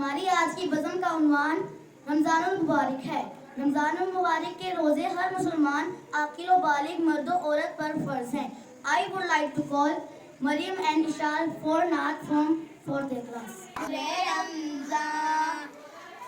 ہماری آج کی بزم کا عنوان رمضان المبارک ہے۔ رمضان المبارک کے روزے ہر مسلمان عاقل و بالغ مرد و عورت پر فرض ہیں۔ I would like to call Mariam and Ishal for Naat from 4th class. رمضان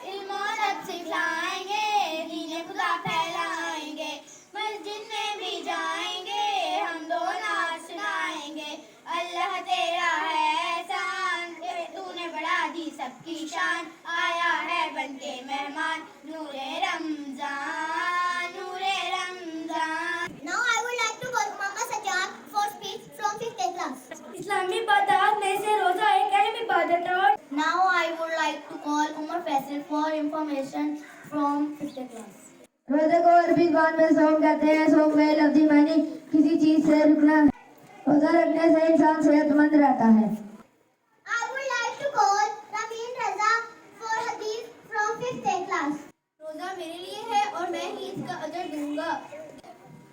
علم و ادب سکھلائیں گے، دین خدا پھیلائیں گے، مسجد میں بھی جائیں گے، ہم دو نعت سنائیں گے۔ اللہ تیرا ہے احسان کہ تو نے بڑھا دی سب کی شان، آیا ہے بن کے مہمان نور رمضان، نور رمضان۔ Now I would like to call Mama Sajjad for speech from 5th class. اسلامی عبادات میں سے روزہ ایک اہم عبادت ہے اور Now I would like to call Umar Faisal for information from 5th class. روزے کو عربی زبان میں صوم کہتے ہیں۔ صوم میں لفظی معنی کسی چیز سے رکنا۔ روزہ رکھنے سے انسان صحت مند رہتا ہے۔ I would like to call Ramin Raza for Hadith from 5th class. روزہ میرے لیے ہے اور میں ہی اس کا اجر دوں گا۔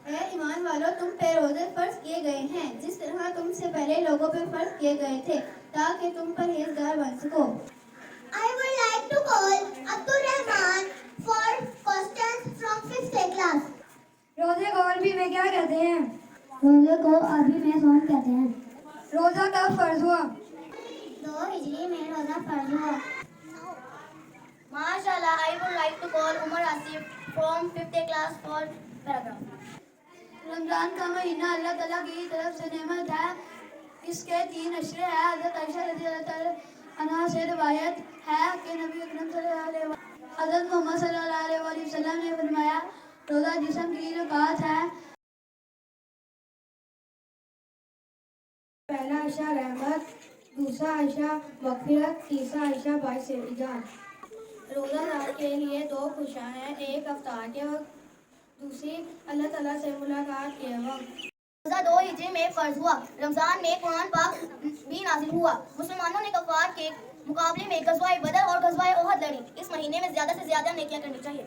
اے ایمان والو، تم پہ روزے فرض کیے گئے ہیں جس طرح تم سے پہلے لوگوں پہ فرض کیے گئے تھے تاکہ تم پرہیزگار بن سکو۔ I would like to call Abdul Rahman for questions from 5th class. روزے کو عربی میں کیا کہتے ہیں؟ روزے کو عربی میں صوم کہتے ہیں۔ روزہ کب فرض ہوا؟ 2 ہجری میں روزہ فرض ہوا۔ MashaAllah, I would like to call Umar Asif from 5th class for paragraph. رمضان کا مہینہ اللہ تعالیٰ کی طرف سے نعمت ہے۔ اس کے 3 اشرے ہیں۔ حضرت عائشہ رضی اللہ تعالیٰ عنہا سے روایت ہے کہ نبی اکرم صلی اللہ علیہ وسلم حضرت محمد صلی اللہ علیہ وآلہ وسلم نے فرمایا، روزہ جسم کی رکعت ہے۔ پہلا عشاء رحمت، دوسرا عشاء مغفرت، تیسرا عشاء باعث ایجاد۔ روزہ دار کے لیے 2 خوشیاں ہیں، ایک افطار کے وقت، دوسری اللہ تعالیٰ سے ملاقات کے وقت۔ روزہ 2 ہجری میں فرض ہوا۔ رمضان میں قرآن پاک بھی نازل ہوا۔ مسلمانوں نے کفار کے مقابلے میں غزوہ بدر اور غزوہ احد لڑی۔ اس مہینے میں زیادہ سے زیادہ نیکیاں کرنی چاہیے۔